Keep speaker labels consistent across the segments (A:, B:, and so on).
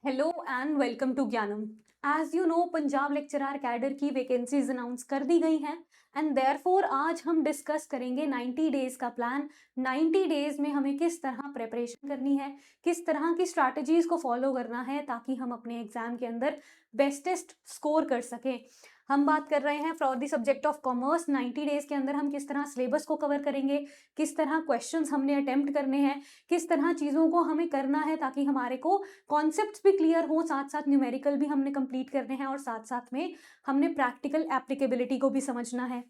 A: Hello and welcome to Gyanam. As you know, Punjab lecturer cadre की vacancies announce कर दी गई हैं एंड देयरफॉर आज हम डिस्कस करेंगे 90 डेज का प्लान। 90 डेज में हमें किस तरह प्रिपरेशन करनी है, किस तरह की स्ट्रैटेजीज को फॉलो करना है ताकि हम अपने एग्जाम के अंदर बेस्टेस्ट स्कोर कर सकें। हम बात कर रहे हैं for the subject of commerce. 90 days के अंदर हम किस तरह सिलेबस को कवर करेंगे, किस तरह क्वेश्चंस हमने अटेम्प्ट करने हैं, किस तरह चीज़ों को हमें करना है ताकि हमारे को कॉन्सेप्ट्स भी क्लियर हो, साथ साथ न्यूमेरिकल भी हमने कंप्लीट करने हैं और साथ साथ में हमने प्रैक्टिकल एप्लीकेबिलिटी को भी समझना है।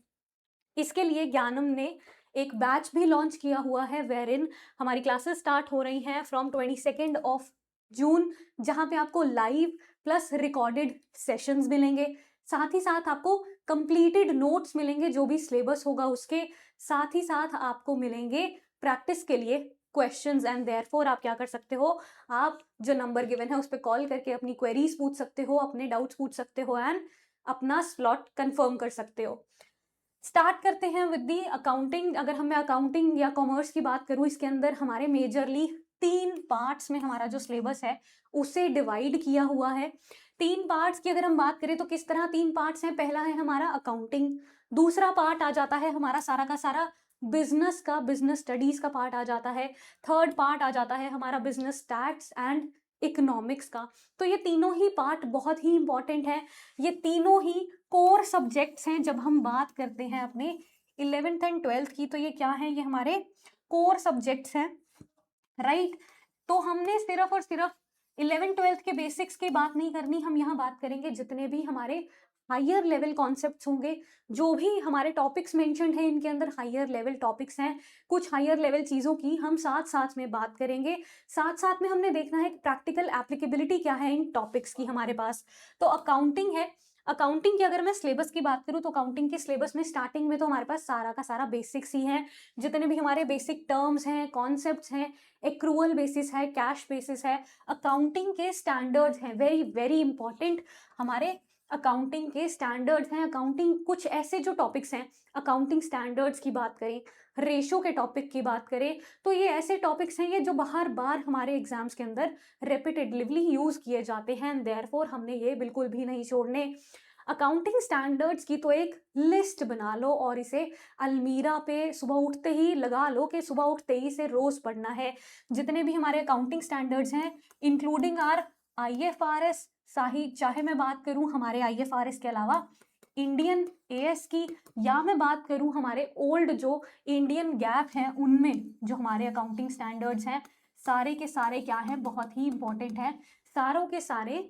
A: इसके लिए ज्ञानम ने एक बैच भी लॉन्च किया हुआ है वेर इन हमारी क्लासेस स्टार्ट हो रही हैं फ्रॉम 22 ऑफ जून, जहाँ पे आपको लाइव प्लस रिकॉर्डेड सेशंस मिलेंगे, साथ ही साथ आपको कंप्लीटेड नोट्स मिलेंगे जो भी सिलेबस होगा उसके, साथ ही साथ आपको मिलेंगे प्रैक्टिस के लिए क्वेश्चंस। एंड देयरफॉर आप क्या कर सकते हो, आप जो नंबर गिवन है उस पर कॉल करके अपनी क्वेरीज पूछ सकते हो, अपने डाउट्स पूछ सकते हो एंड अपना स्लॉट कंफर्म कर सकते हो। स्टार्ट करते हैं विद दी अकाउंटिंग। अगर हम मैं अकाउंटिंग या कॉमर्स की बात करूं, इसके अंदर हमारे मेजरली 3 पार्ट्स में हमारा जो सिलेबस है उसे डिवाइड किया हुआ है। 3 पार्ट्स की अगर हम बात करें तो किस तरह 3 पार्ट्स हैं। पहला है हमारा अकाउंटिंग, दूसरा पार्ट आ जाता है हमारा सारा का सारा बिजनेस का, बिजनेस स्टडीज का पार्ट आ जाता है, थर्ड पार्ट आ जाता है हमारा बिजनेस स्टैट्स एंड इकोनॉमिक्स का। तो ये तीनों ही पार्ट बहुत ही इंपॉर्टेंट है, ये तीनों ही कोर सब्जेक्ट्स हैं। जब हम बात करते हैं अपने 11th एंड 12th की तो ये क्या है, ये हमारे कोर सब्जेक्ट्स हैं, राइट। तो हमने सिर्फ और सिर्फ 11th-12th के बेसिक्स की बात नहीं करनी, हम यहाँ बात करेंगे जितने भी हमारे हायर लेवल कॉन्सेप्ट्स होंगे, जो भी हमारे टॉपिक्स मेंशन्ड हैं इनके अंदर हायर लेवल टॉपिक्स हैं, कुछ हायर लेवल चीज़ों की हम साथ साथ में बात करेंगे। साथ साथ में हमने देखना है प्रैक्टिकल एप्लीकेबिलिटी क्या है इन टॉपिक्स की हमारे पास। तो अकाउंटिंग है, अकाउंटिंग की अगर मैं सिलेबस की बात करूँ तो अकाउंटिंग के सिलेबस में स्टार्टिंग में तो हमारे पास सारा का सारा बेसिक्स ही है, जितने भी हमारे बेसिक टर्म्स हैं, कॉन्सेप्ट्स हैं, एक्रूअल बेसिस है, कैश बेसिस है, अकाउंटिंग के स्टैंडर्ड्स हैं, वेरी वेरी इंपॉर्टेंट हमारे अकाउंटिंग के स्टैंडर्ड्स हैं। अकाउंटिंग कुछ ऐसे जो टॉपिक्स हैं, अकाउंटिंग स्टैंडर्ड्स की बात करें, रेशो के टॉपिक की बात करें, तो ये ऐसे टॉपिक्स हैं ये जो बार बार हमारे एग्जाम्स के अंदर रेपिटेडली यूज किए जाते हैं, देयरफॉर हमने ये बिल्कुल भी नहीं छोड़ने। अकाउंटिंग स्टैंडर्ड्स की तो एक लिस्ट बना लो और इसे अलमीरा पे सुबह उठते ही लगा लो कि सुबह उठते ही से रोज पढ़ना है। जितने भी हमारे अकाउंटिंग स्टैंडर्ड्स हैं इंक्लूडिंग आर IFRS, चाहे मैं बात करूं हमारे IFRS के अलावा इंडियन AS की, या मैं बात करूं हमारे ओल्ड जो इंडियन गैप हैं उनमें जो हमारे अकाउंटिंग स्टैंडर्ड्स हैं, सारे के सारे क्या हैं, बहुत ही इंपॉर्टेंट है, सारों के सारे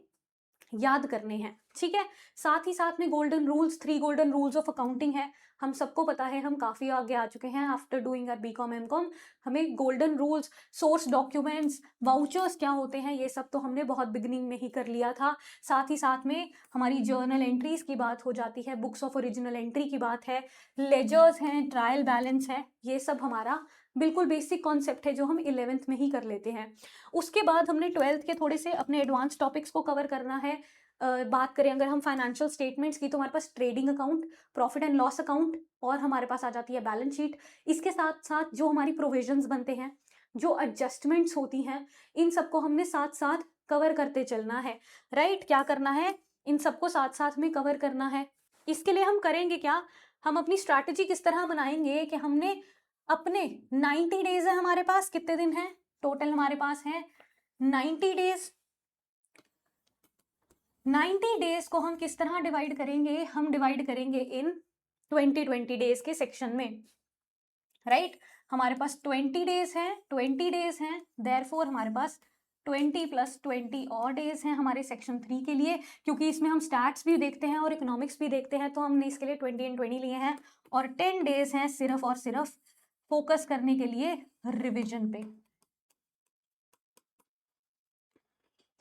A: याद करने हैं, ठीक है। साथ ही साथ में golden rules, 3 golden rules of accounting है, हम सबको पता है, हम काफ़ी आगे आ चुके हैं after doing our BCom MCom। हमें golden rules, source documents, vouchers क्या होते हैं, ये सब तो हमने बहुत बिगिनिंग में ही कर लिया था। साथ ही साथ में हमारी जर्नल एंट्रीज की बात हो जाती है, बुक्स ऑफ ओरिजिनल एंट्री की बात है, लेजर्स हैं, ट्रायल बैलेंस है, ये सब हमारा बिल्कुल बेसिक कॉन्सेप्ट है जो हम 11th में ही कर लेते हैं। उसके बाद हमने 12th के थोड़े से अपने एडवांस टॉपिक्स को कवर करना है। बात करें अगर हम फाइनेंशियल स्टेटमेंट्स की तो हमारे पास trading account, profit and loss account और हमारे पास आ जाती है बैलेंस शीट। इसके साथ साथ जो हमारी प्रोविजंस बनते हैं, जो एडजस्टमेंट्स होती हैं, इन सबको हमने साथ साथ कवर करते चलना है, राइट। क्या करना है, इन सबको साथ साथ में कवर करना है। इसके लिए हम करेंगे क्या, हम अपनी स्ट्रैटेजी किस तरह बनाएंगे कि हमने अपने 90 डेज है हमारे पास, कितने दिन है टोटल हमारे पास है 90 डेज। 90 डेज को हम किस तरह डिवाइड करेंगे, हम डिवाइड करेंगे इन 20 डेज के सेक्शन में, राइट। हमारे पास 20 डेज हैं, 20 डेज हैं, देयरफॉर हमारे पास 20 + 20 और डेज हैं हमारे सेक्शन 3 के लिए, क्योंकि इसमें हम स्टैट्स भी देखते हैं और इकोनॉमिक्स भी देखते हैं, तो हमने इसके लिए 20 एंड 20 लिए हैं। और 10 डेज हैं सिर्फ और सिर्फ फोकस करने के लिए रिविजन पे,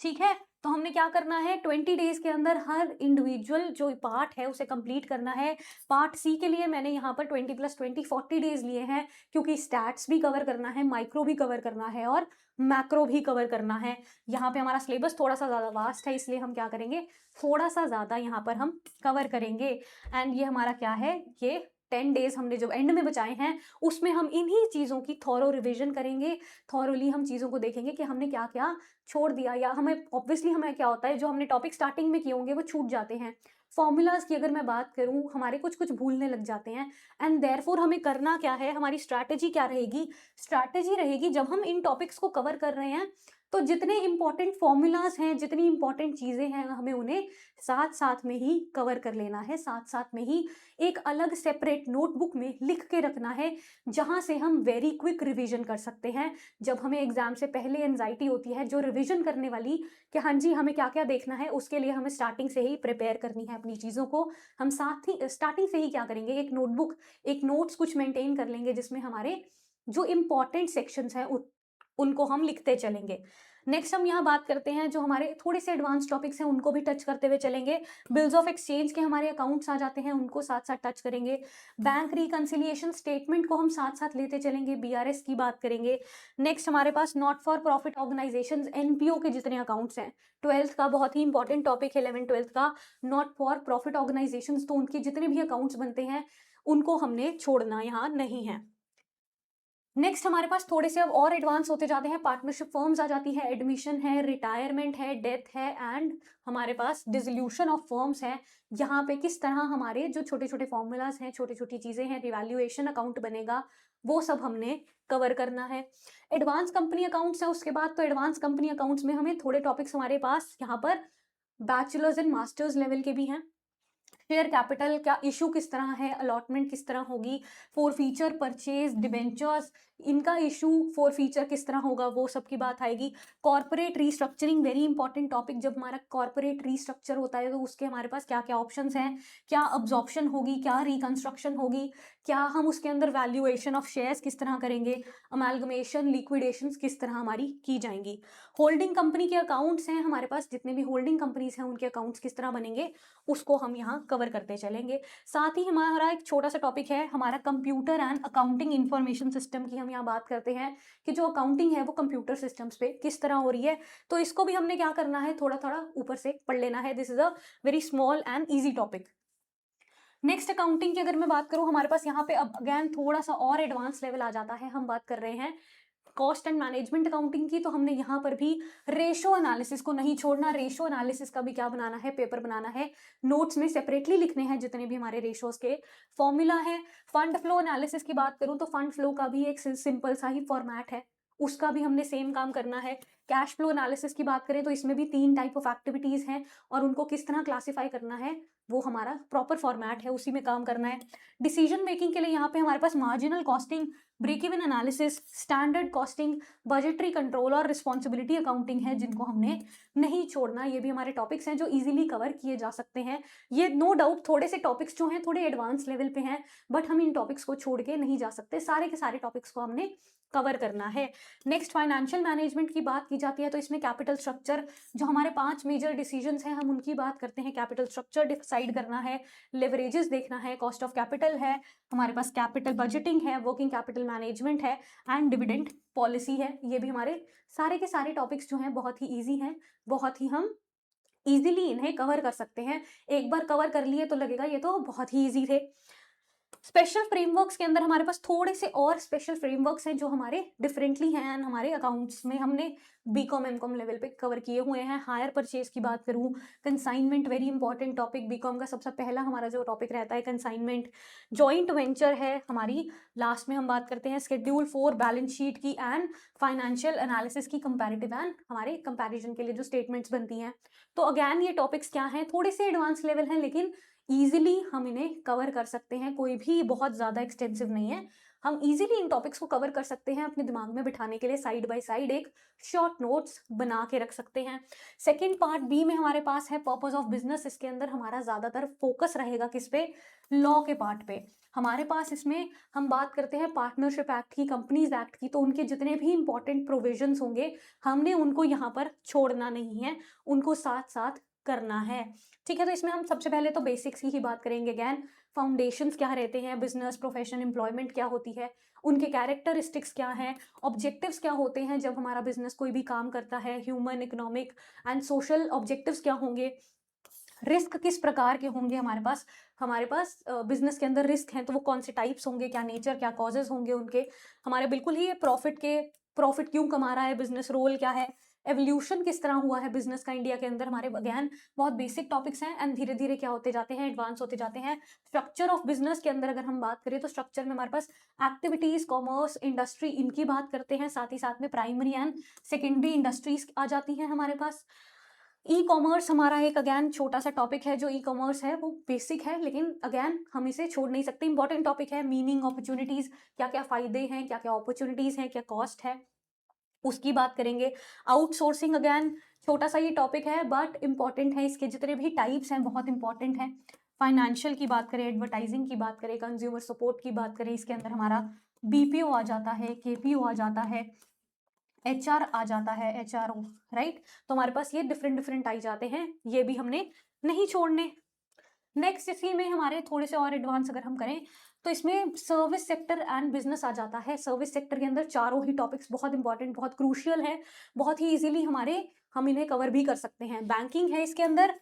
A: ठीक है। तो हमने क्या करना है, 20 डेज के अंदर हर इंडिविजुअल जो पार्ट है उसे कंप्लीट करना है। पार्ट C के लिए मैंने यहाँ पर 20 + 20 40 डेज लिए हैं, क्योंकि स्टैट्स भी कवर करना है, माइक्रो भी कवर करना है और मैक्रो भी कवर करना है। यहाँ पे हमारा सिलेबस थोड़ा सा ज़्यादा वास्ट है, इसलिए हम क्या करेंगे, थोड़ा सा ज़्यादा यहाँ पर हम कवर करेंगे। एंड ये हमारा क्या है, ये 10 डेज हमने जो एंड में बचाए हैं उसमें हम इन्हीं चीज़ों की थॉरो रिविजन करेंगे, थॉरोली हम चीज़ों को देखेंगे कि हमने क्या क्या छोड़ दिया, या हमें ऑब्वियसली हमें क्या होता है जो हमने टॉपिक स्टार्टिंग में किए होंगे वो छूट जाते हैं। फॉर्मूलाज की अगर मैं बात करूं हमारे कुछ कुछ भूलने लग जाते हैं, एंड देयरफॉर हमें करना क्या है, हमारी स्ट्रैटेजी क्या रहेगी, स्ट्रैटेजी रहेगी जब हम इन टॉपिक्स को कवर कर रहे हैं तो जितने इंपॉर्टेंट फॉर्मूलाज हैं, जितनी इंपॉर्टेंट चीज़ें हैं, हमें उन्हें साथ साथ में ही कवर कर लेना है, साथ साथ में ही एक अलग सेपरेट नोटबुक में लिख के रखना है, जहां से हम वेरी क्विक रिवीजन कर सकते हैं। जब हमें एग्जाम से पहले एंजाइटी होती है जो रिवीजन करने वाली कि हाँ जी हमें क्या क्या देखना है, उसके लिए हमें स्टार्टिंग से ही प्रिपेयर करनी है अपनी चीज़ों को। हम साथ ही स्टार्टिंग से ही क्या करेंगे, एक नोटबुक, एक नोट्स कुछ मेंटेन कर लेंगे जिसमें हमारे जो इंपॉर्टेंट सेक्शंस हैं उनको हम लिखते चलेंगे। नेक्स्ट हम यहाँ बात करते हैं जो हमारे थोड़े से एडवांस टॉपिक्स हैं उनको भी टच करते हुए चलेंगे। बिल्स ऑफ एक्सचेंज के हमारे अकाउंट्स आ जाते हैं, उनको साथ साथ टच करेंगे। बैंक रिकंसिलिएशन स्टेटमेंट को हम साथ साथ लेते चलेंगे, बीआरएस की बात करेंगे। नेक्स्ट हमारे पास not for profit organisation, NPO के जितने अकाउंट्स हैं, 12th का बहुत ही इंपॉर्टेंट टॉपिक है 11th-12th का नॉट फॉर प्रॉफिट ऑर्गेनाइजेशन, तो उनके जितने भी अकाउंट्स बनते हैं उनको हमने छोड़ना यहाँ नहीं है। नेक्स्ट हमारे पास थोड़े से अब और एडवांस होते जाते हैं, पार्टनरशिप फर्म्स आ जाती है, एडमिशन है, रिटायरमेंट है, डेथ है, एंड हमारे पास डिसोल्यूशन ऑफ फर्म्स है। यहाँ पे किस तरह हमारे जो छोटे छोटे फॉर्मूलाज हैं, छोटी छोटी चीज़ें हैं, रिवैल्यूएशन अकाउंट बनेगा, वो सब हमने कवर करना है। एडवांस कंपनी अकाउंट्स है उसके बाद, तो एडवांस कंपनी अकाउंट्स में हमें थोड़े टॉपिक्स हमारे पास यहाँ पर बैचलर्स एंड मास्टर्स लेवल के भी हैं। शेयर कैपिटल का इशू किस तरह है, अलॉटमेंट किस तरह होगी, फॉर फीचर परचेज, डिबेंचर्स, इनका इशू फॉर फीचर किस तरह होगा, वो सब की बात आएगी। Corporate restructuring very important topic, जब हमारा कॉर्पोरेट रीस्ट्रक्चर होता है तो उसके हमारे पास क्या क्या ऑप्शंस हैं, क्या अब्जॉर्प्शन होगी, क्या रिकंस्ट्रक्शन होगी, क्या हम उसके अंदर वैल्यूएशन ऑफ शेयर्स किस तरह करेंगे, अमेलगमेशन, लिक्विडेशन किस तरह हमारी की जाएंगी। होल्डिंग कंपनी के अकाउंट्स हैं हमारे पास, जितने भी होल्डिंग कंपनीज हैं उनके अकाउंट्स किस तरह बनेंगे उसको हम यहाँ कवर करते चलेंगे। साथ ही हमारा एक छोटा सा टॉपिक है हमारा computer and accounting information system की, हम यहाँ बात करते हैं कि जो अकाउंटिंग है वो कंप्यूटर सिस्टम्स पे किस तरह हो रही है, तो इसको भी हमने क्या करना है, थोड़ा थोड़ा ऊपर से पढ़ लेना है। This is a very small and easy topic. Next accounting की अगर मैं बात करूँ, हमारे पास यहाँ पे अब अगेन थोड़ा सा और एडवांस लेवल आ जाता है। हम बात कर रहे हैं कॉस्ट एंड मैनेजमेंट अकाउंटिंग की, तो हमने यहाँ पर भी रेशो एनालिसिस को नहीं छोड़ना। रेशो एनालिसिस का भी क्या बनाना है, पेपर बनाना है, नोट्स में सेपरेटली लिखने हैं जितने भी हमारे रेशोज के फॉर्मूला है। फंड फ्लो एनालिसिस की बात करूँ तो फंड फ्लो का भी एक सिंपल सा ही फॉर्मेट है, उसका भी हमने सेम काम करना है। कैश फ्लो एनालिसिस की बात करें तो इसमें भी 3 टाइप ऑफ एक्टिविटीज हैं और उनको किस तरह क्लासिफाई करना है वो हमारा प्रॉपर फॉर्मेट है, उसी में काम करना है। डिसीजन मेकिंग के लिए यहाँ पे हमारे पास marginal costing, break even analysis, standard costing, budgetary control और रिस्पॉन्सिबिलिटी अकाउंटिंग है जिनको हमने नहीं छोड़ना। ये भी हमारे टॉपिक्स हैं जो इजीली कवर किए जा सकते हैं। ये नो डाउट थोड़े से टॉपिक्स जो हैं थोड़े एडवांस लेवल पे हैं, बट हम इन टॉपिक्स को छोड़ के नहीं जा सकते, सारे के सारे टॉपिक्स को हमने कवर करना है। नेक्स्ट फाइनेंशियल मैनेजमेंट की बात की जाती है तो इसमें कैपिटल स्ट्रक्चर, जो हमारे 5 मेजर डिसीजंस हैं हम उनकी बात करते हैं। कैपिटल स्ट्रक्चर डिसाइड करना है, लेवरेजेस देखना है, कॉस्ट ऑफ कैपिटल है, हमारे पास कैपिटल बजटिंग है, वर्किंग कैपिटल मैनेजमेंट है, एंड डिविडेंड पॉलिसी है। ये भी हमारे सारे के सारे टॉपिक्स जो हैं बहुत ही ईजी हैं, बहुत ही हम इजीली इन्हें कवर कर सकते हैं। एक बार कवर कर लिए तो लगेगा ये तो बहुत ही ईजी थे। स्पेशल फ्रेमवर्क्स के अंदर हमारे पास थोड़े से और स्पेशल फ्रेमवर्क्स हैं जो हमारे डिफरेंटली हैं एंड हमारे अकाउंट्स में हमने बीकॉम एमकॉम लेवल पे कवर किए हुए हैं। हायर परचेज की बात करूं, consignment very important topic, BCom का सबसे पहला हमारा जो टॉपिक रहता है कंसाइनमेंट। जॉइंट वेंचर है हमारी, लास्ट में हम बात करते हैं शेड्यूल 4 बैलेंस शीट की एंड फाइनेंशियल एनालिसिस की, कंपैरेटिव एंड हमारे कंपैरिजन के लिए जो स्टेटमेंट्स बनती हैं। तो अगैन ये टॉपिक्स क्या हैं, थोड़े से एडवांस लेवल हैं लेकिन ईजिली हम इन्हें कवर कर सकते हैं, कोई भी बहुत ज़्यादा एक्सटेंसिव नहीं है। हम इजीली इन टॉपिक्स को कवर कर सकते हैं, अपने दिमाग में बिठाने के लिए साइड बाय साइड एक शॉर्ट नोट्स बना के रख सकते हैं। सेकंड पार्ट बी में हमारे पास है पर्पस ऑफ बिजनेस, इसके अंदर हमारा ज़्यादातर फोकस रहेगा किस पे, लॉ के पार्ट पे। हमारे पास इसमें हम बात करते हैं पार्टनरशिप एक्ट की, कंपनीज एक्ट की, तो उनके जितने भी इंपॉर्टेंट प्रोविजंस होंगे हमने उनको यहाँ पर छोड़ना नहीं है, उनको साथ साथ करना है। ठीक है, तो इसमें हम सबसे पहले तो बेसिक्स की ही बात करेंगे। अगैन फाउंडेशंस क्या रहते हैं, बिजनेस, प्रोफेशन, एम्प्लॉयमेंट क्या होती है, उनके कैरेक्टरिस्टिक्स क्या हैं, ऑब्जेक्टिव्स क्या होते हैं जब हमारा बिजनेस कोई भी काम करता है, human, economic and social objectives क्या होंगे, रिस्क किस प्रकार के होंगे हमारे पास बिजनेस के अंदर रिस्क हैं तो वो कौन से टाइप्स होंगे, क्या नेचर, क्या कॉजेज होंगे उनके, हमारे बिल्कुल ही प्रॉफिट क्यों कमा रहा है बिजनेस, रोल क्या है, एवोल्यूशन किस तरह हुआ है बिजनेस का इंडिया के अंदर, हमारे अगेन बहुत बेसिक टॉपिक्स हैं एंड धीरे धीरे क्या होते जाते हैं, एडवांस होते जाते हैं। स्ट्रक्चर ऑफ बिजनेस के अंदर अगर हम बात करें तो स्ट्रक्चर में हमारे पास एक्टिविटीज, कॉमर्स, इंडस्ट्री, इनकी बात करते हैं, साथ ही साथ में प्राइमरी एंड सेकेंडरी इंडस्ट्रीज आ जाती हैं हमारे पास। ई कॉमर्स हमारा एक अगेन छोटा सा टॉपिक है, जो ई कॉमर्स है वो बेसिक है लेकिन अगेन हम इसे छोड़ नहीं सकते, इंपॉर्टेंट टॉपिक है। मीनिंग, अपॉर्चुनिटीज, क्या क्या फायदे हैं, क्या क्या अपॉर्चुनिटीज हैं, क्या कॉस्ट है, उसकी बात करेंगे। आउटसोर्सिंग अगेन छोटा सा ये टॉपिक है बट इंपॉर्टेंट है, इसके जितने भी टाइप्स हैं बहुत इंपॉर्टेंट है। फाइनेंशियल की बात करें, एडवर्टाइजिंग की बात करें, कंज्यूमर सपोर्ट की बात करें, इसके अंदर हमारा बीपीओ आ जाता है, केपीओ आ जाता है, एचआर आ जाता है, एचआरओ, राइट। तो हमारे पास ये डिफरेंट डिफरेंट आई जाते हैं, ये भी हमने नहीं छोड़ने। नेक्स्ट इसी में हमारे थोड़े से और एडवांस अगर हम करें तो इसमें सर्विस सेक्टर एंड बिजनेस आ जाता है। सर्विस सेक्टर के अंदर चारों ही टॉपिक्स बहुत इंपॉर्टेंट, बहुत क्रूशियल है, बहुत ही इजीली हम इन्हें कवर भी कर सकते हैं। बैंकिंग है इसके अंदर,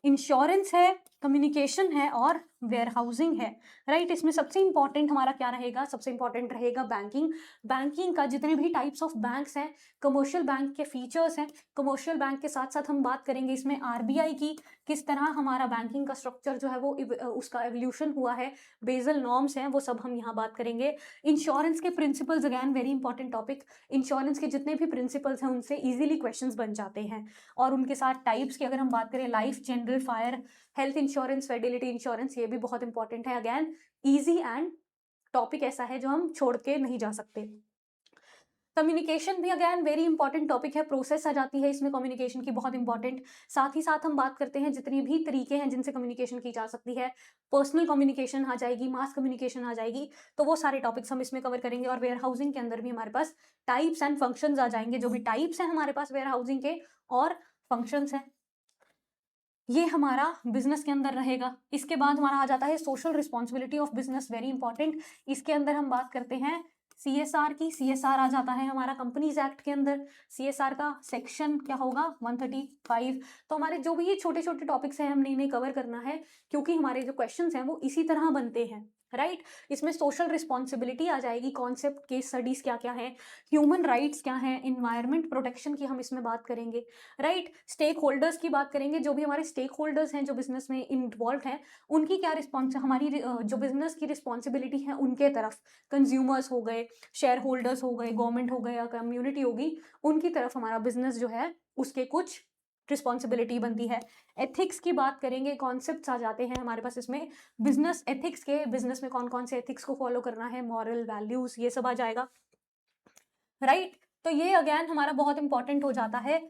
A: इंश्योरेंस है, कम्युनिकेशन है और वेयर हाउसिंग है, राइट। इसमें सबसे इंपॉर्टेंट हमारा क्या रहेगा, सबसे इंपॉर्टेंट रहेगा बैंकिंग। बैंकिंग का जितने भी टाइप्स ऑफ बैंक्स हैं, कमर्शियल बैंक के फीचर्स हैं, कमर्शियल बैंक के साथ साथ हम बात करेंगे इसमें आरबीआई की, किस तरह हमारा बैंकिंग का स्ट्रक्चर जो है वो उसका एवोल्यूशन हुआ है, बेसल नॉर्म्स हैं, वो सब हम यहाँ बात करेंगे। इंश्योरेंस के principles again very important topic, insurance के जितने भी प्रिंसिपल्स हैं उनसे इजीली क्वेश्चंस बन जाते हैं। और उनके साथ टाइप्स की अगर हम बात करें, life, general, fire, health insurance, Fidelity insurance, ये भी बहुत इंपॉर्टेंट है। अगेन इजी एंड टॉपिक ऐसा है जो हम छोड़ के नहीं जा सकते। कम्युनिकेशन भी अगेन वेरी इंपॉर्टेंट टॉपिक है, प्रोसेस आ जाती है इसमें कम्युनिकेशन की बहुत इंपॉर्टेंट। साथ ही साथ हम बात करते हैं जितनी भी तरीके हैं जिनसे कम्युनिकेशन की जा सकती है, पर्सनल कम्युनिकेशन आ जाएगी, मास कम्युनिकेशन आ जाएगी, तो वो सारे टॉपिक्स हम इसमें कवर करेंगे। और वेयर हाउसिंग के अंदर भी हमारे पास टाइप्स एंड फंक्शंस आ जाएंगे, जो भी टाइप्स हैं हमारे पास वेयर हाउसिंग के और फंक्शंस हैं, ये हमारा बिजनेस के अंदर रहेगा। इसके बाद हमारा आ जाता है social responsibility of business, very important. इसके अंदर हम बात करते हैं सीएसआर की, सीएसआर आ जाता है हमारा कंपनीज एक्ट के अंदर। सीएसआर का सेक्शन क्या होगा, 135। तो हमारे जो भी ये छोटे छोटे टॉपिक्स हैं हमने इन्हें कवर करना है, क्योंकि हमारे जो क्वेश्चंस हैं वो इसी तरह बनते हैं, राइट। इसमें सोशल रिस्पॉन्सिबिलिटी आ जाएगी, कॉन्सेप्ट, केस स्टडीज क्या क्या है, ह्यूमन राइट्स क्या है, इन्वायरमेंट प्रोटेक्शन की हम इसमें बात करेंगे, राइट। स्टेक होल्डर्स की बात करेंगे, जो भी हमारे स्टेक होल्डर्स हैं जो बिजनेस में इन्वॉल्व हैं, उनकी क्या रिस्पॉन्स, हमारी जो बिजनेस की रिस्पॉन्सिबिलिटी है उनके तरफ, कंज्यूमर्स हो गए, शेयर होल्डर्स हो गए, गवर्नमेंट हो गए या कम्युनिटी होगी, उनकी तरफ हमारा बिजनेस जो है उसके कुछ रिस्पॉन्सिबिलिटी बनती है। एथिक्स की बात करेंगे, कॉन्सेप्ट्स आ जाते हैं हमारे पास इसमें, बिजनेस एथिक्स के, बिजनेस में कौन कौन से एथिक्स को फॉलो करना है, मॉरल वैल्यूज, ये सब आ जाएगा, राइट। तो ये अगेन हमारा बहुत इंपॉर्टेंट हो जाता है।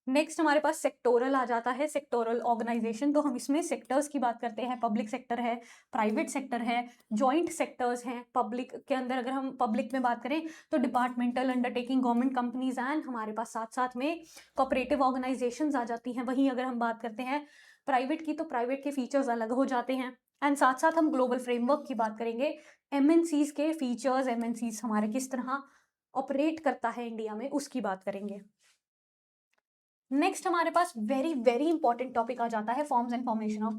A: नेक्स्ट हमारे पास सेक्टोरल आ जाता है, सेक्टोरल ऑर्गेनाइजेशन। तो हम इसमें सेक्टर्स की बात करते हैं, पब्लिक सेक्टर है, प्राइवेट सेक्टर है, जॉइंट सेक्टर्स हैं। पब्लिक के अंदर अगर हम पब्लिक में बात करें तो departmental undertaking, government companies and हमारे पास साथ साथ में कोऑपरेटिव ऑर्गेनाइजेशंस आ जाती हैं। वहीं अगर हम बात करते हैं प्राइवेट की, तो प्राइवेट के फीचर्स अलग हो जाते हैं। एंड साथ साथ हम ग्लोबल फ्रेमवर्क की बात करेंगे, एमएनसीज के फीचर्स, एमएनसीज हमारे किस तरह ऑपरेट करता है इंडिया में, उसकी बात करेंगे। नेक्स्ट हमारे पास वेरी वेरी इंपॉर्टेंट टॉपिक आ जाता है, forms and formation of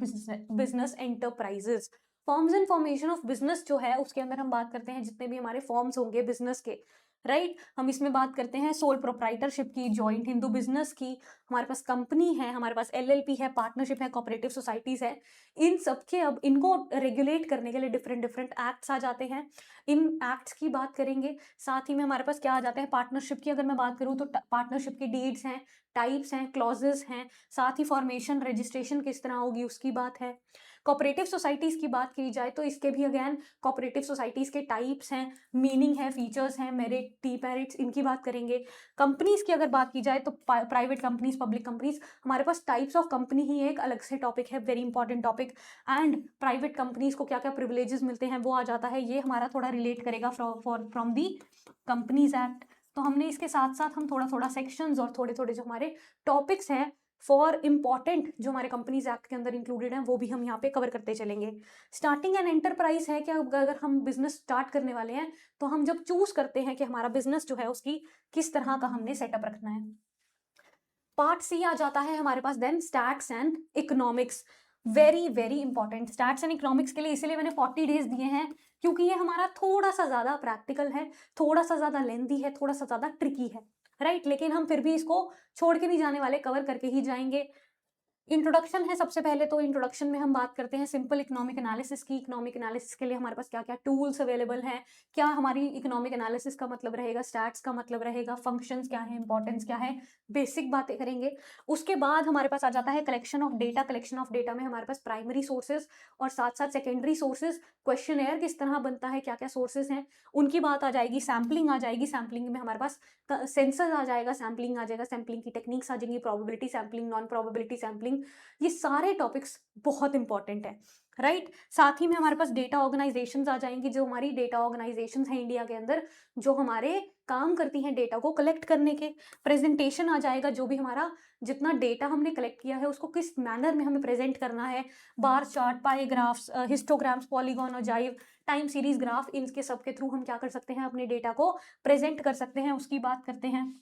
A: business enterprises. Forms and formation of business जो है उसके अंदर हम बात करते हैं जितने भी हमारे फॉर्म्स होंगे बिजनेस के, राइट। हम इसमें बात करते हैं सोल प्रोप्राइटरशिप की, जॉइंट हिंदू बिजनेस की, हमारे पास कंपनी है, हमारे पास एलएलपी है, पार्टनरशिप है, कोऑपरेटिव सोसाइटीज है। इन सब के अब इनको रेगुलेट करने के लिए डिफरेंट डिफरेंट एक्ट्स आ जाते हैं, इन एक्ट्स की बात करेंगे। साथ ही में हमारे पास क्या आ जाता है, पार्टनरशिप की अगर मैं बात करूँ तो पार्टनरशिप की डीड्स हैं, टाइप्स हैं, क्लॉजेस हैं, साथ ही फॉर्मेशन, रजिस्ट्रेशन किस तरह होगी उसकी बात है। कोऑपरेटिव सोसाइटीज की बात की जाए तो इसके भी अगेन कोऑपरेटिव सोसाइटीज के टाइप्स हैं, मीनिंग है, फीचर्स हैं, मेरिट, डीमेरिट्स, इनकी बात करेंगे। कंपनीज की अगर बात की जाए तो प्राइवेट कंपनीज, पब्लिक कंपनीज, हमारे पास टाइप्स ऑफ कंपनी ही एक अलग से टॉपिक है, very important topic. And private companies को क्या क्या प्रिविलेजेस मिलते हैं वो आ जाता है, ये हमारा थोड़ा रिलेट करेगा फ्रॉम दी कंपनीज एक्ट। तो हमने इसके साथ साथ हम थोड़ा थोड़ा सेक्शंस और थोड़े थोड़े जो हमारे टॉपिक्स हैं फॉर इम्पॉर्टेंट जो हमारे कंपनीज एक्ट के अंदर इंक्लूडेड हैं वो भी हम यहाँ पे कवर करते चलेंगे। स्टार्टिंग एंड एंटरप्राइज है कि अगर हम बिजनेस स्टार्ट करने वाले हैं तो हम जब चूज करते हैं कि हमारा बिजनेस जो है उसकी किस तरह का हमने सेटअप रखना है। पार्ट सी आ जाता है हमारे पास then stats and economics. Very very important stats and economics के लिए इसलिए मैंने 40 डेज दिए हैं क्योंकि ये हमारा थोड़ा सा ज़्यादा प्रैक्टिकल है, थोड़ा सा ज़्यादा लेंथी है, थोड़ा सा ज़्यादा ट्रिकी है, राइट। लेकिन हम फिर भी इसको छोड़ के नहीं जाने वाले, कवर करके ही जाएंगे। इंट्रोडक्शन है सबसे पहले, तो इंट्रोडक्शन में हम बात करते हैं सिंपल इकोनॉमिक एनालिसिस की। इकोनॉमिक एनालिसिस के लिए हमारे पास क्या क्या टूल्स अवेलेबल हैं, क्या हमारी इकोनॉमिक एनालिसिस का मतलब रहेगा, स्टैट्स का मतलब रहेगा, फंक्शंस क्या है, इंपॉर्टेंस क्या है, बेसिक बातें करेंगे। उसके बाद हमारे पास आ जाता है collection of data. Collection of data में हमारे पास प्राइमरी सोर्सेज और साथ साथ सेकेंडरी सोर्सेज, क्वेश्चनेयर किस तरह बनता है, क्या क्या सोर्सेज हैं उनकी बात आ जाएगी। सैम्पलिंग आ जाएगी, सैम्पलिंग में हमारे पास सेंसर आ जाएगा, सैम्पलिंग आ जाएगा, सैम्पलिंग की टेक्निक्स आ जाएंगी, probability sampling, non probability sampling, ये सारे टॉपिक्स बहुत इंपॉर्टेंट है, राइट। साथ ही में हमारे पास डेटा ऑर्गेनाइजेशंस आ जाएंगी, जो हमारी डेटा ऑर्गेनाइजेशंस हैं इंडिया के अंदर, जो हमारे काम करती हैं डेटा को कलेक्ट करने के। प्रेजेंटेशन आ जाएगा, जो भी हमारा जितना डेटा हमने कलेक्ट किया है उसको किस मैनर में हमें प्रेजेंट करना है। बार चार्ट, पाई ग्राफ्स, हिस्टोग्राम्स, पॉलीगॉन और जाइव, टाइम सीरीज ग्राफ, इनके सब के थ्रू हम क्या कर सकते हैं, अपने डेटा को प्रेजेंट कर सकते हैं, उसकी बात करते हैं।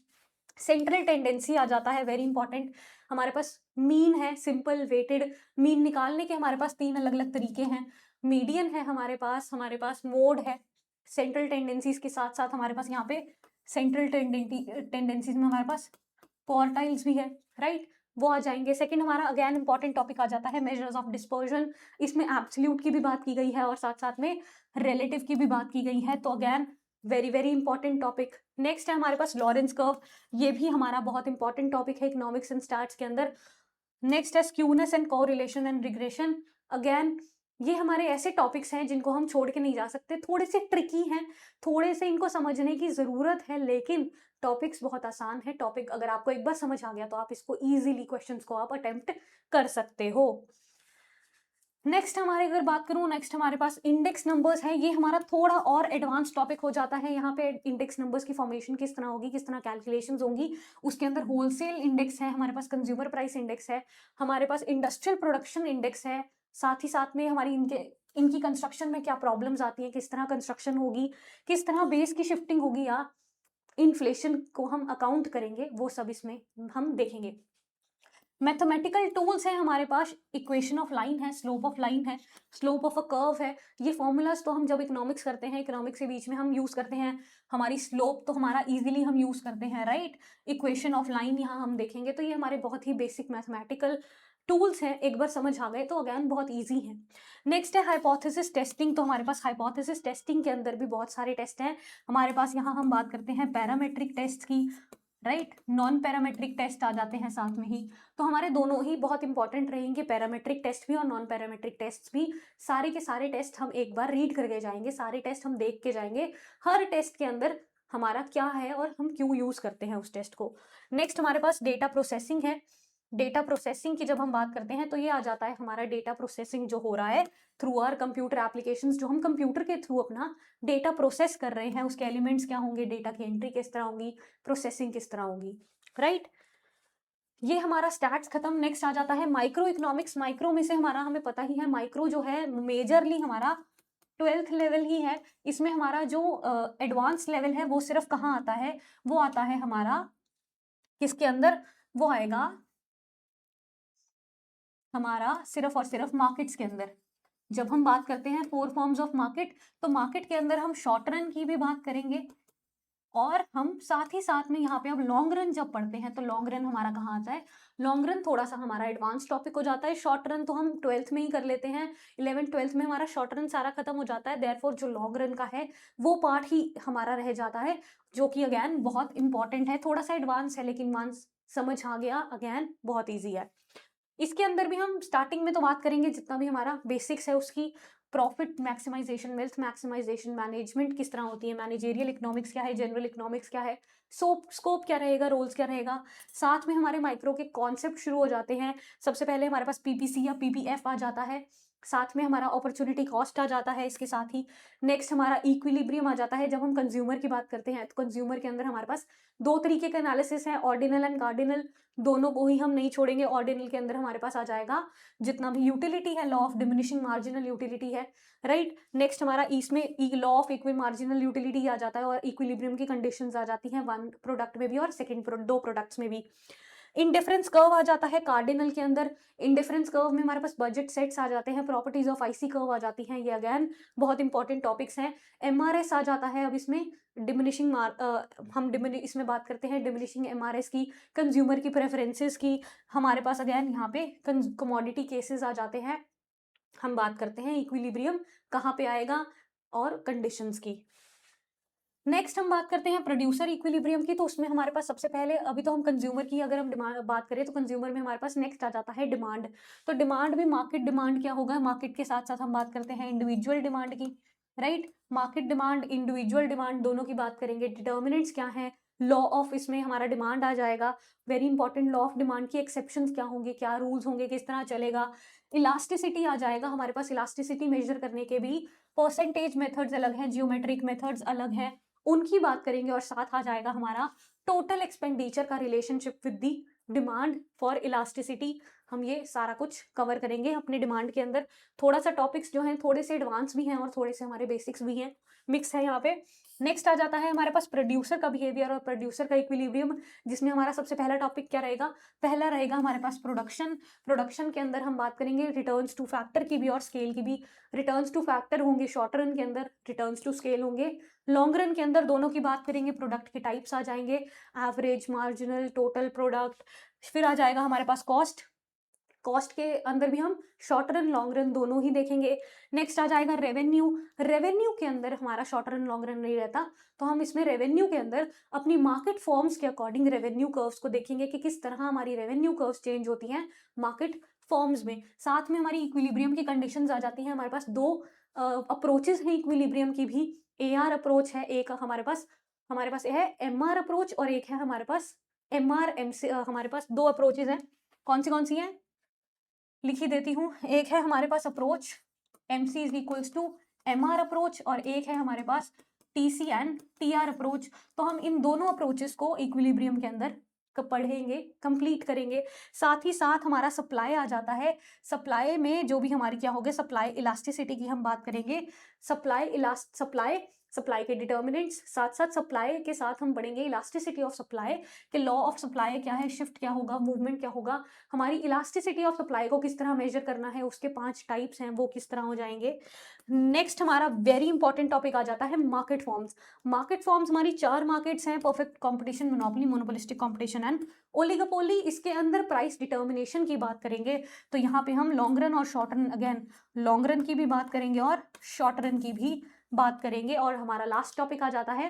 A: सेंट्रल टेंडेंसी आ जाता है, वेरी इंपॉर्टेंट। हमारे पास मीन है, सिंपल वेटेड मीन निकालने के हमारे पास 3 अलग अलग तरीके हैं। मीडियन है हमारे पास मोड है। सेंट्रल टेंडेंसीज के साथ साथ हमारे पास यहाँ पे सेंट्रल टेंडेंसीज में हमारे पास क्वार्टाइल्स भी है, राइट, वो आ जाएंगे। सेकंड हमारा अगेन इंपॉर्टेंट टॉपिक आ जाता है मेजर्स ऑफ डिस्पर्जन। इसमें एब्सोल्यूट की भी बात की गई है और साथ साथ में रिलेटिव की भी बात की गई है, तो again very very important topic. Next है हमारे पास लॉरेंस कर्व, ये भी हमारा बहुत इंपॉर्टेंट टॉपिक है इकोनॉमिक्स एंड स्टैट्स के अंदर। नेक्स्ट है skewness and correlation and regression. Again ये हमारे ऐसे टॉपिक्स हैं जिनको हम छोड़ के नहीं जा सकते, थोड़े से ट्रिकी हैं, थोड़े से इनको समझने की ज़रूरत है, लेकिन टॉपिक्स बहुत आसान है। टॉपिक अगर आपको एक बार समझ आ गया तो आप इसको ईजिली क्वेश्चंस को आप अटेम्प्ट कर सकते हो। नेक्स्ट हमारे अगर बात करूं, नेक्स्ट हमारे पास इंडेक्स नंबर्स है। ये हमारा थोड़ा और एडवांस टॉपिक हो जाता है। यहाँ पे इंडेक्स नंबर्स की फॉर्मेशन किस तरह होगी, किस तरह कैलकुलेशंस होंगी, उसके अंदर होलसेल इंडेक्स है, हमारे पास कंज्यूमर प्राइस इंडेक्स है, हमारे पास इंडस्ट्रियल प्रोडक्शन इंडेक्स है, साथ ही साथ में हमारी इनकी कंस्ट्रक्शन में क्या प्रॉब्लम्स आती हैं, किस तरह कंस्ट्रक्शन होगी, किस तरह बेस की शिफ्टिंग होगी या इन्फ्लेशन को हम अकाउंट करेंगे, वो सब इसमें हम देखेंगे। मैथमेटिकल टूल्स हैं हमारे पास, इक्वेशन ऑफ लाइन है, स्लोप ऑफ लाइन है, स्लोप ऑफ अ कर्व है। ये फॉर्मूलाज तो हम जब इकोनॉमिक्स करते हैं, इकोनॉमिक्स के बीच में हम यूज करते हैं। हमारी स्लोप तो हमारा इजीली हम यूज करते हैं, राइट। इक्वेशन ऑफ लाइन यहाँ हम देखेंगे, तो ये हमारे बहुत ही बेसिक मैथमेटिकल टूल्स हैं। एक बार समझ आ गए तो अगेन बहुत ईजी है। नेक्स्ट है हाइपोथेसिस टेस्टिंग। तो हमारे पास हाइपोथेसिस टेस्टिंग के अंदर भी बहुत सारे टेस्ट हैं हमारे पास। यहाँ हम बात करते हैं पैरामेट्रिक टेस्ट की, राइट, नॉन पैरामेट्रिक टेस्ट आ जाते हैं साथ में ही। तो हमारे दोनों ही बहुत इंपॉर्टेंट रहेंगे, पैरामेट्रिक टेस्ट भी और नॉन पैरामेट्रिक टेस्ट भी। सारे के सारे टेस्ट हम एक बार रीड करके जाएंगे, सारे टेस्ट हम देख के जाएंगे, हर टेस्ट के अंदर हमारा क्या है और हम क्यों यूज करते हैं उस टेस्ट को। नेक्स्ट हमारे पास डेटा प्रोसेसिंग है। डेटा प्रोसेसिंग की जब हम बात करते हैं तो ये आ जाता है हमारा डेटा प्रोसेसिंग जो हो रहा है थ्रू आवर कंप्यूटर एप्लीकेशंस, जो हम कंप्यूटर के थ्रू अपना डेटा प्रोसेस कर रहे हैं, उसके एलिमेंट्स क्या होंगे, डेटा की एंट्री किस तरह होगी, प्रोसेसिंग किस तरह होगी, राइट। ये हमारा स्टैट्स खत्म। नेक्स्ट आ जाता है माइक्रो इकोनॉमिक्स। माइक्रो में से हमारा हमें पता ही है, माइक्रो जो है मेजरली हमारा 12th लेवल ही है। इसमें हमारा जो एडवांस लेवल है वो सिर्फ कहाँ आता है, वो आता है हमारा किसके अंदर, वो आएगा हमारा सिर्फ और सिर्फ मार्केट्स के अंदर। जब हम बात करते हैं 4 फॉर्म्स ऑफ मार्केट, तो मार्केट के अंदर हम शॉर्ट रन की भी बात करेंगे और हम साथ ही साथ में यहाँ पे अब लॉन्ग रन जब पढ़ते हैं तो लॉन्ग रन हमारा कहाँ आता है, लॉन्ग रन थोड़ा सा हमारा एडवांस टॉपिक हो जाता है। शॉर्ट रन तो हम 12th में ही कर लेते हैं, 11th 12th में हमारा शॉर्ट रन सारा खत्म हो जाता है। देयरफॉर जो लॉन्ग रन का है वो पार्ट ही हमारा रह जाता है, जो कि अगेन बहुत इंपॉर्टेंट है, थोड़ा सा एडवांस है लेकिन वंस समझ आ गया अगेन बहुत ईजी है। इसके अंदर भी हम स्टार्टिंग में तो बात करेंगे जितना भी हमारा बेसिक्स है उसकी, profit maximisation, wealth maximisation, management किस तरह होती है, मैनेजेरियल इकोनॉमिक्स क्या है, जनरल इकोनॉमिक्स क्या है, स्कोप क्या रहेगा, रोल्स क्या रहेगा। साथ में हमारे माइक्रो के कॉन्सेप्ट शुरू हो जाते हैं। सबसे पहले हमारे पास पीपीसी या पीपीएफ आ जाता है, साथ में हमारा अपॉर्चुनिटी कॉस्ट आ जाता है इसके साथ ही। नेक्स्ट हमारा इक्विलिब्रियम आ जाता है। जब हम कंज्यूमर की बात करते हैं तो कंज्यूमर के अंदर हमारे पास 2 तरीके का एनालिसिस है, ऑर्डिनल एंड कार्डिनल, दोनों को ही हम नहीं छोड़ेंगे। ऑर्डिनल के अंदर हमारे पास आ जाएगा जितना भी यूटिलिटी है, law of diminishing marginal utility है, राइट। नेक्स्ट हमारा इसमें law of equal marginal utility आ जाता है और इक्विलिब्रियम की कंडीशंस आ जाती हैं 1 प्रोडक्ट में भी और सेकंड 2 प्रोडक्ट्स में भी। इंडिफरेंस कर्व आ जाता है कार्डिनल के अंदर। इंडिफरेंस कर्व में हमारे पास बजट सेट्स आ जाते हैं, प्रॉपर्टीज ऑफ आईसी कर्व आ जाती हैं, ये अगेन बहुत इंपॉर्टेंट टॉपिक्स हैं। एमआरएस आ जाता है अब इसमें, डिमिनिशिंग इसमें बात करते हैं डिमिनिशिंग एमआरएस की, कंज्यूमर की प्रेफरेंसेस की। हमारे पास अगेन यहाँ पे कमोडिटी केसेस आ जाते हैं। हम बात करते हैं इक्विलिब्रियम कहाँ पे आएगा और कंडीशंस की। नेक्स्ट हम बात करते हैं प्रोड्यूसर इक्विलिब्रियम की, तो उसमें हमारे पास सबसे पहले, अभी तो हम कंज्यूमर की अगर हम डिमांड बात करें तो कंज्यूमर में हमारे पास नेक्स्ट आ जाता है डिमांड। तो डिमांड में मार्केट डिमांड क्या होगा, मार्केट के साथ साथ हम बात करते हैं इंडिविजुअल डिमांड की, right. Market demand individual demand दोनों की बात करेंगे। डिटर्मिनेंट्स क्या है, लॉ ऑफ, इसमें हमारा डिमांड आ जाएगा, very important. Law of demand की एक्सेप्शंस क्या होंगे, क्या रूल्स होंगे, किस तरह चलेगा। इलास्टिसिटी आ जाएगा हमारे पास, इलास्टिसिटी मेजर करने के भी परसेंटेज मेथड्स अलग हैं, जियोमेट्रिक मेथड्स अलग हैं, उनकी बात करेंगे। और साथ आ जाएगा हमारा टोटल एक्सपेंडिचर का relationship with the demand for elasticity. हम ये सारा कुछ कवर करेंगे अपने डिमांड के अंदर। थोड़ा सा टॉपिक्स जो हैं थोड़े से एडवांस भी हैं और थोड़े से हमारे बेसिक्स भी हैं, मिक्स है यहाँ पे। नेक्स्ट आ जाता है हमारे पास प्रोड्यूसर का बिहेवियर और प्रोड्यूसर का इक्विलिब्रियम, जिसमें हमारा सबसे पहला टॉपिक क्या रहेगा, पहला रहेगा हमारे पास प्रोडक्शन। प्रोडक्शन के अंदर हम बात करेंगे रिटर्न्स टू फैक्टर की भी और स्केल की भी। रिटर्न्स टू फैक्टर होंगे शॉर्ट रन के अंदर, रिटर्न्स टू स्केल होंगे लॉन्ग रन के अंदर, दोनों की बात करेंगे। प्रोडक्ट के टाइप्स आ जाएंगे, एवरेज, मार्जिनल, टोटल प्रोडक्ट। फिर आ जाएगा हमारे पास कॉस्ट, कॉस्ट के अंदर भी हम शॉर्ट रन लॉन्ग रन दोनों ही देखेंगे। नेक्स्ट आ जाएगा रेवेन्यू। रेवेन्यू के अंदर हमारा शॉर्ट रन लॉन्ग रन नहीं रहता, तो हम इसमें रेवेन्यू के अंदर अपनी मार्केट फॉर्म्स के अकॉर्डिंग रेवेन्यू कर्व्स को देखेंगे कि किस तरह हमारी रेवेन्यू कर्व्स चेंज होती हैं मार्केट फॉर्म्स में। साथ में हमारी इक्विलिब्रियम की कंडीशंस आ जाती हैं। हमारे पास दो अप्रोचेस हैं इक्विलिब्रियम की भी, एआर अप्रोच है एक हमारे पास है एमआर अप्रोच, और एक है हमारे पास एमआर एमसी। हमारे पास दो अप्रोचेज हैं, कौन सी हैं लिख ही देती हूँ। एक है हमारे पास approach MC is equals to MR approach, और एक है हमारे पास TC एंड TR अप्रोच। तो हम इन दोनों अप्रोचेस को इक्विलिब्रियम के अंदर पढ़ेंगे, कंप्लीट करेंगे। साथ ही साथ हमारा सप्लाई आ जाता है। सप्लाई में जो भी हमारी क्या होगी, सप्लाई इलास्टिसिटी की हम बात करेंगे। सप्लाई के डिटर्मिनेंट्स, साथ साथ सप्लाई के साथ हम पढ़ेंगे इलास्टिसिटी ऑफ सप्लाई के लॉ ऑफ सप्लाई क्या है, शिफ्ट क्या होगा, मूवमेंट क्या होगा, हमारी इलास्टिसिटी ऑफ सप्लाई को किस तरह मेजर करना है, उसके 5 टाइप्स हैं वो किस तरह हो जाएंगे। नेक्स्ट हमारा वेरी इंपॉर्टेंट टॉपिक आ जाता है मार्केट फॉर्म्स। मार्केट फॉर्म्स हमारी 4 मार्केट्स हैं, perfect competition, monopoly, monopolistic competition and oligopoly. इसके अंदर प्राइस डिटर्मिनेशन की बात करेंगे, तो यहाँ पे हम लॉन्ग रन और short run, again long run की भी बात करेंगे और शॉर्ट रन की भी बात करेंगे। और हमारा लास्ट टॉपिक आ जाता है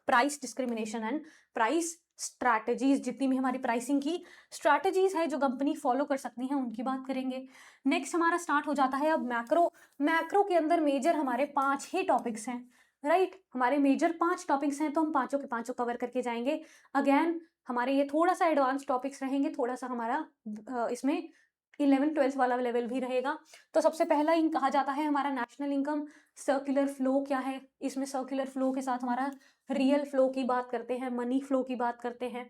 A: price discrimination and price strategies. जितनी भी हमारी प्राइसिंग की स्ट्रैटेजीज है जो कंपनी फॉलो कर सकती हैं उनकी बात करेंगे। नेक्स्ट हमारा स्टार्ट हो जाता है अब मैक्रो। मैक्रो के अंदर मेजर हमारे 5 ही टॉपिक्स हैं, राइट। हमारे मेजर 5 टॉपिक्स हैं, तो हम पांचों के पांचों कवर करके जाएंगे। अगेन हमारे ये थोड़ा सा एडवांस टॉपिक्स रहेंगे, थोड़ा सा हमारा इसमें 11th-12th वाला लेवल भी रहेगा। तो सबसे पहला कहा जाता है हमारा नेशनल इनकम। सर्कुलर फ्लो क्या है, इसमें सर्कुलर फ्लो के साथ हमारा रियल फ्लो की बात करते हैं, मनी फ्लो की बात करते हैं।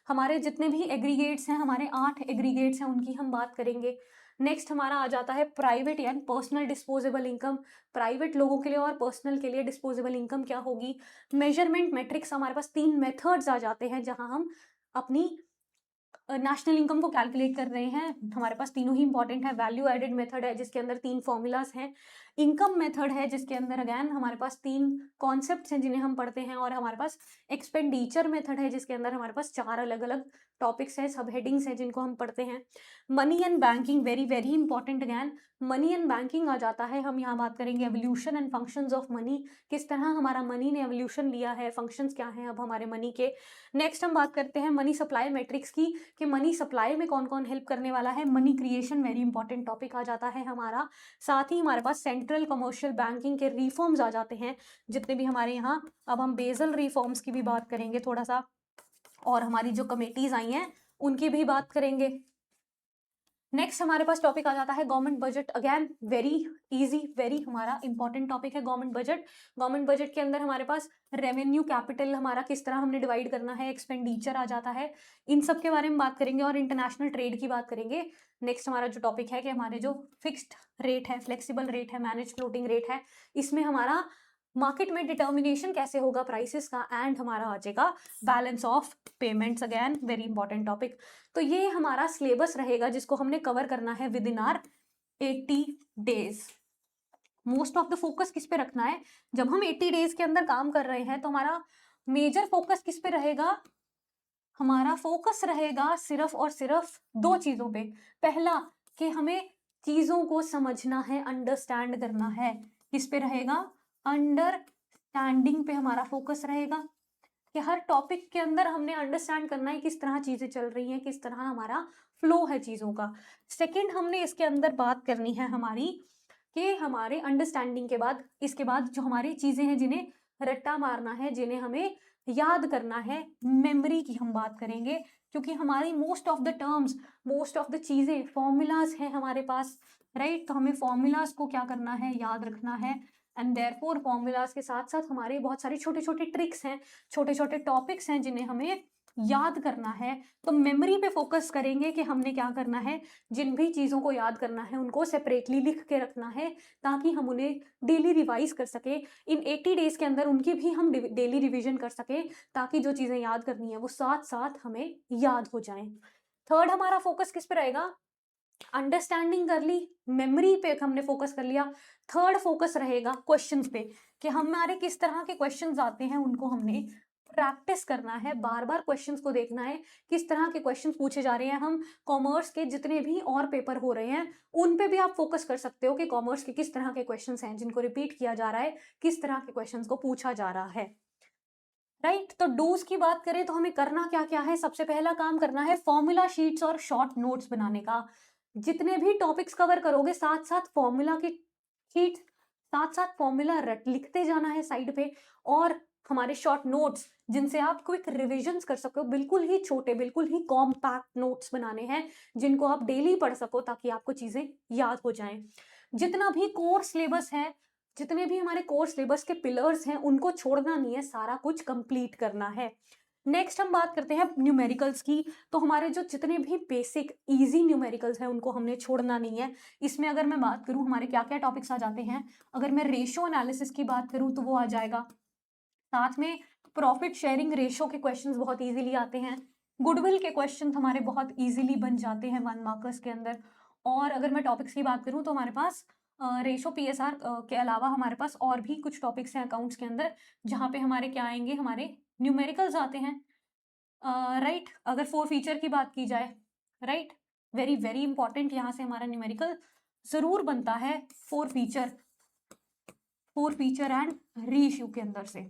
A: हमारे जितने भी एग्रीगेट्स हैं, हमारे 8 एग्रीगेट्स हैं, उनकी हम बात करेंगे। नेक्स्ट हमारा आ जाता है प्राइवेट यानी पर्सनल डिस्पोजेबल इनकम। प्राइवेट लोगों के लिए और पर्सनल के लिए डिस्पोजेबल इनकम क्या होगी। मेजरमेंट मैट्रिक्स, हमारे पास 3 मेथड्स आ जाते हैं जहां हम अपनी नेशनल इनकम को कैलकुलेट कर रहे हैं। हमारे पास तीनों ही इंपॉर्टेंट है। वैल्यू एडेड मेथड है जिसके अंदर 3 फॉर्मूलाज हैं। इनकम मेथड है जिसके अंदर अगेन हमारे पास 3 कॉन्सेप्ट्स हैं जिन्हें हम पढ़ते हैं। और हमारे पास एक्सपेंडिचर मेथड है जिसके अंदर हमारे पास 4 अलग अलग टॉपिक्स हैं, सब हेडिंग्स हैं जिनको हम पढ़ते हैं। Money and banking, very very important. Again money and banking आ जाता है। हम यहाँ बात करेंगे evolution and functions of money, किस तरह हमारा मनी ने एवोल्यूशन लिया है, फंक्शंस क्या हैं अब हमारे मनी के। नेक्स्ट हम बात करते हैं मनी सप्लाई मैट्रिक्स की, कि मनी सप्लाई में कौन कौन हेल्प करने वाला है। Money creation, very important topic आ जाता है हमारा। साथ ही हमारे पास सेंट्रल कमर्शियल बैंकिंग के रिफॉर्म्स आ जाते हैं जितने भी हमारे यहाँ। अब हम बेसल रिफॉर्म्स की भी बात करेंगे थोड़ा सा, और हमारी जो कमेटीज आई हैं उनकी भी बात करेंगे। नेक्स्ट हमारे पास टॉपिक आ जाता है government budget. Again very easy, very हमारा इंपॉर्टेंट टॉपिक है गवर्नमेंट बजट। गवर्नमेंट बजट के अंदर हमारे पास रेवेन्यू, कैपिटल हमारा किस तरह हमने डिवाइड करना है, एक्सपेंडिचर आ जाता है, इन सब के बारे में बात करेंगे और इंटरनेशनल ट्रेड की बात करेंगे। नेक्स्ट हमारा जो टॉपिक है कि हमारे जो फिक्स्ड रेट है, फ्लेक्सिबल रेट है, मैनेज फ्लोटिंग रेट है, इसमें हमारा मार्केट में डिटर्मिनेशन कैसे होगा प्राइसेस का, एंड हमारा आ जाएगा balance of payments, again very important topic. तो ये हमारा सिलेबस रहेगा जिसको हमने कवर करना है with in are 80 days. Most of the focus किस पे रखना है, जब हम 80 डेज के अंदर काम कर रहे हैं तो हमारा मेजर फोकस किस पे रहेगा, हमारा फोकस रहेगा सिर्फ और सिर्फ दो चीजों पे। पहला कि हमें चीजों को समझना है, अंडरस्टैंड करना है। किस पे रहेगा, अंडरस्टैंडिंग पे हमारा फोकस रहेगा कि हर टॉपिक के अंदर हमने अंडरस्टैंड करना है किस तरह चीजें चल रही हैं, किस तरह हमारा फ्लो है चीजों का। सेकंड हमने इसके अंदर बात करनी है हमारी कि हमारे अंडरस्टैंडिंग के बाद, इसके बाद जो हमारी चीजें हैं जिन्हें रट्टा मारना है, जिन्हें हमें याद करना है, मेमोरी की हम बात करेंगे, क्योंकि हमारी most of the terms, most of the चीजें फॉर्मूलाज हैं हमारे पास, राइट। तो हमें फॉर्मूलाज को क्या करना है, याद रखना है। एंड देयरफॉर फॉर्मूलाज के साथ साथ हमारे बहुत सारे छोटे छोटे ट्रिक्स हैं, छोटे छोटे टॉपिक्स हैं जिन्हें हमें याद करना है। तो मेमोरी पे फोकस करेंगे कि हमने क्या करना है, जिन भी चीज़ों को याद करना है उनको सेपरेटली लिख के रखना है ताकि हम उन्हें डेली रिवाइज कर सके। इन 80 डेज के अंदर उनकी भी हम डेली रिवीजन कर सके ताकि जो चीज़ें याद करनी है वो साथ साथ हमें याद हो जाएं। थर्ड हमारा फोकस किस पे रहेगा, अंडरस्टैंडिंग कर ली, मेमोरी पे हमने फोकस कर लिया। थर्ड फोकस रहेगा क्वेश्चंस पे कि हमारे किस तरह के क्वेश्चंस आते हैं उनको हमने प्रैक्टिस करना है, बार बार क्वेश्चंस को देखना है किस तरह के क्वेश्चंस पूछे जा रहे हैं। हम कॉमर्स के जितने भी और पेपर हो रहे हैं उन पे भी आप फोकस कर सकते हो कि कॉमर्स के किस तरह के क्वेश्चंस हैं जिनको रिपीट किया जा रहा है, किस तरह के क्वेश्चंस को पूछा जा रहा है, राइट। तो डूज की बात करें तो हमें करना क्या क्या है, सबसे पहला काम करना है फॉर्मूला शीट्स और शॉर्ट नोट्स बनाने का। जितने भी टॉपिक्स कवर करोगे साथ साथ फॉर्मूला की शीट, साथ साथ फॉर्मूला रट लिखते जाना है साइड पे, और हमारे शॉर्ट नोट्स जिनसे आप क्विक रिविजन्स कर सको, बिल्कुल ही छोटे, बिल्कुल ही कॉम्पैक्ट नोट्स बनाने हैं जिनको आप डेली पढ़ सको ताकि आपको चीजें याद हो जाएं। जितना भी कोर्स सिलेबस है, जितने भी हमारे कोर्स सिलेबस के पिलर्स हैं उनको छोड़ना नहीं है, सारा कुछ कंप्लीट करना है। नेक्स्ट हम बात करते हैं न्यूमेरिकल्स की। तो हमारे जो जितने भी बेसिक इजी न्यूमेरिकल्स हैं उनको हमने छोड़ना नहीं है। इसमें अगर मैं बात करूं हमारे क्या क्या टॉपिक्स आ जाते हैं, अगर मैं रेशियो एनालिसिस की बात करूं तो वो आ जाएगा, साथ में प्रॉफिट शेयरिंग रेशियो के क्वेश्चंस बहुत इजीली आते हैं, गुडविल के क्वेश्चन हमारे बहुत इजीली बन जाते हैं 1 मार्कर्स के अंदर। और अगर मैं टॉपिक्स की बात करूं तो हमारे पास रेशो पीएसआर के अलावा हमारे पास और भी कुछ टॉपिक्स हैं अकाउंट्स के अंदर जहाँ पे हमारे क्या आएंगे, हमारे न्यूमेरिकल्स आते हैं, राइट। अगर फोर फीचर की बात की जाए, राइट, वेरी वेरी इंपॉर्टेंट, यहाँ से हमारा न्यूमेरिकल जरूर बनता है फोर फीचर एंड रीइश्यू के अंदर से।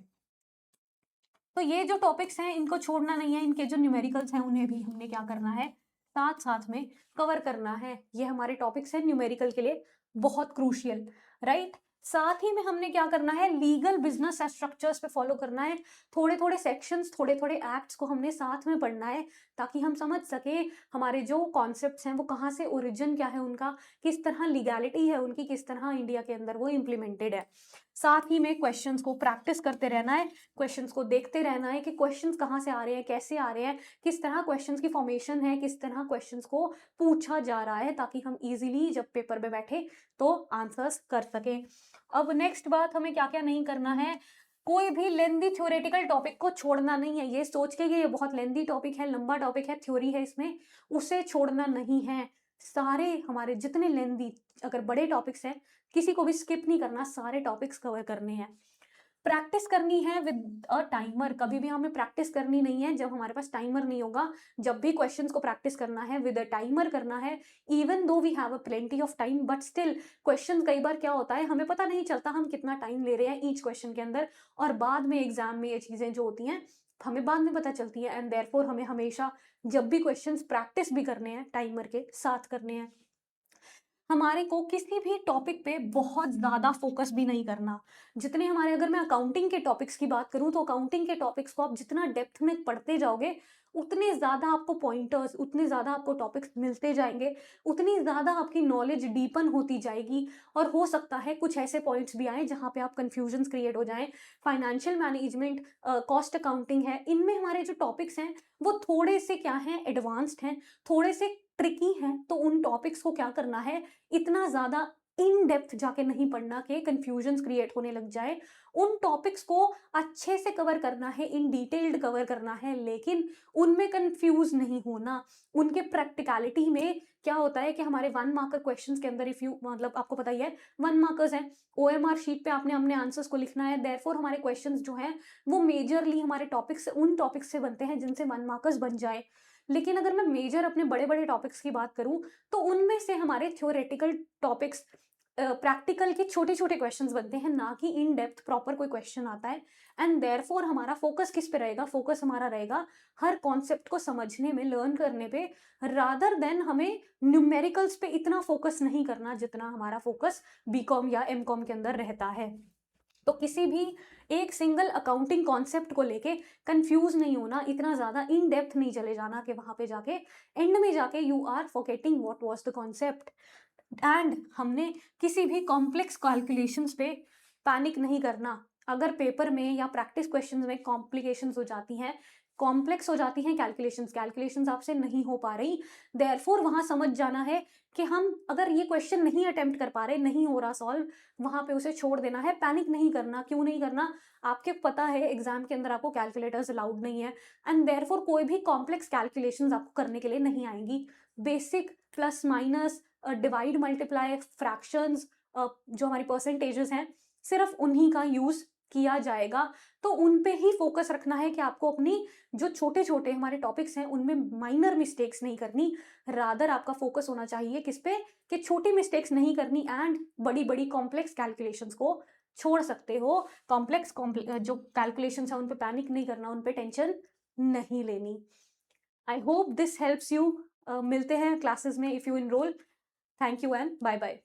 A: तो ये जो टॉपिक्स हैं इनको छोड़ना नहीं है, इनके जो न्यूमेरिकल्स हैं उन्हें भी हमने क्या करना है, साथ साथ में कवर करना है। ये हमारे टॉपिक्स हैं न्यूमेरिकल के लिए बहुत क्रूशियल, राइट। साथ ही में हमने क्या करना है, लीगल बिजनेस स्ट्रक्चर्स पे फॉलो करना है। थोड़े थोड़े सेक्शंस, थोड़े थोड़े एक्ट्स को हमने साथ में पढ़ना है ताकि हम समझ सके हमारे जो कॉन्सेप्ट्स हैं वो कहाँ से, ओरिजिन क्या है उनका, किस तरह लीगैलिटी है उनकी, किस तरह इंडिया के अंदर वो इम्प्लीमेंटेड है। साथ ही में क्वेश्चंस को प्रैक्टिस करते रहना है, क्वेश्चंस को देखते रहना है कि क्वेश्चंस कहाँ से आ रहे हैं, कैसे आ रहे हैं, किस तरह क्वेश्चंस की फॉर्मेशन है, किस तरह क्वेश्चंस को पूछा जा रहा है, ताकि हम इजीली जब पेपर में बैठे तो आंसर्स कर सकें। अब नेक्स्ट बात, हमें क्या क्या नहीं करना है, कोई भी लेंदी थ्योरेटिकल टॉपिक को छोड़ना नहीं है। ये सोच के कि ये बहुत लेंदी टॉपिक है, लंबा टॉपिक है, थ्योरी है इसमें, उसे छोड़ना नहीं है। सारे हमारे जितने लेंदी अगर बड़े टॉपिक्स हैं किसी को भी स्किप नहीं करना, सारे टॉपिक्स कवर करने हैं। प्रैक्टिस करनी है विद अ टाइमर, कभी भी हमें प्रैक्टिस करनी नहीं है जब हमारे पास टाइमर नहीं होगा। जब भी क्वेश्चंस को प्रैक्टिस करना है विद अ टाइमर करना है, even though we have a plenty of time, but still question कई बार क्या होता है हमें पता नहीं चलता हम कितना टाइम ले रहे हैं ईच क्वेश्चन के अंदर, और बाद में एग्जाम में ये चीजें जो होती हैं हमें बाद में पता चलती है। एंड देयरफॉर हमें हमेशा जब भी क्वेश्चंस प्रैक्टिस भी करने हैं टाइमर के साथ करने हैं। हमारे को किसी भी टॉपिक पे बहुत ज़्यादा फोकस भी नहीं करना। जितने हमारे, अगर मैं अकाउंटिंग के टॉपिक्स की बात करूँ तो अकाउंटिंग के टॉपिक्स को आप जितना डेप्थ में पढ़ते जाओगे उतने ज़्यादा आपको पॉइंटर्स, उतने ज़्यादा आपको टॉपिक्स मिलते जाएंगे, उतनी ज़्यादा आपकी नॉलेज डीपन होती जाएगी। और हो सकता है कुछ ऐसे पॉइंट्स भी आए जहाँ पे आप कन्फ्यूजन्स क्रिएट हो जाएं। फाइनेंशियल मैनेजमेंट, कॉस्ट अकाउंटिंग है, इनमें हमारे जो टॉपिक्स हैं वो थोड़े से क्या हैं, एडवांस्ड हैं, थोड़े से ट्रिकी हैं। तो उन टॉपिक्स को क्या करना है, इतना ज़्यादा इन डेप्थ जाके नहीं पढ़ना कि कंफ्यूजन्स क्रिएट होने लग जाए। उन टॉपिक्स को अच्छे से कवर करना है, इन डिटेल्ड कवर करना है, लेकिन उनमें कंफ्यूज नहीं होना। उनके प्रैक्टिकलिटी में क्या होता है कि हमारे 1 मार्कर क्वेश्चंस के अंदर इफ यू मतलब आपको पता ही है 1 मार्कर्स हैं, ओएमआर शीट पे आपने अपने आंसर्स को लिखना है, देयरफॉर हमारे क्वेश्चंस जो हैं वो मेजरली हमारे टॉपिक्स उन टॉपिक्स से बनते हैं जिनसे 1 मार्कर्स बन जाए। लेकिन अगर मैं मेजर अपने बड़े-बड़े टॉपिक्स की बात करूँ, तो उनमें से हमारे थ्योरेटिकल टॉपिक्स प्रैक्टिकल के छोटे-छोटे क्वेश्चंस बनते हैं, ना कि इन डेप्थ प्रॉपर कोई क्वेश्चन आता है। एंड देयरफॉर हमारा फोकस किस पे रहेगा? फोकस हमारा रहेगा हर कॉन्सेप्ट को समझने में, लर्न करने पे, रादर देन हमें न्यूमेरिकल्स पे इतना फोकस नहीं करना जितना हमारा फोकस बीकॉम या एमकॉम के अंदर रहता है। तो किसी भी एक सिंगल अकाउंटिंग कॉन्सेप्ट को लेके कंफ्यूज नहीं होना, इतना ज़्यादा इन डेप्थ नहीं चले जाना कि वहाँ पे जाके एंड में जाके you are forgetting what was the concept. And हमने किसी भी कॉम्प्लेक्स कैलकुलेशंस पे पैनिक नहीं करना। अगर पेपर में या प्रैक्टिस क्वेश्चंस में कॉम्प्लिकेशंस हो जाती हैं, कॉम्प्लेक्स हो जाती हैं कैलकुलेशंस आपसे नहीं हो पा रही, देयरफॉर वहाँ समझ जाना है कि हम अगर ये क्वेश्चन नहीं अटेम्प्ट कर पा रहे, नहीं हो रहा सॉल्व, वहाँ पे उसे छोड़ देना है, पैनिक नहीं करना। क्यों नहीं करना? आपके पता है एग्जाम के अंदर आपको कैलकुलेटर्स अलाउड नहीं है, एंड देयरफॉर कोई भी कॉम्प्लेक्स कैलकुलेशंस आपको करने के लिए नहीं आएंगी। Basic plus minus, divide multiply, fractions, जो हमारी परसेंटेजेस हैं, सिर्फ उन्हीं का यूज़ किया जाएगा। तो उन पे ही फोकस रखना है कि आपको अपनी जो छोटे-छोटे हमारे टॉपिक्स हैं उनमें माइनर मिस्टेक्स नहीं करनी। रादर आपका फोकस होना चाहिए किस पे? कि छोटी मिस्टेक्स नहीं करनी एंड बड़ी-बड़ी कॉम्प्लेक्स कैलकुलेशंस को छोड़ सकते हो। जो कैलकुलेशंस हैं उन पे पैनिक नहीं करना, उन पे टेंशन नहीं लेनी। I hope this helps you. मिलते हैं क्लासेस में if you enrol. Thank you and bye bye.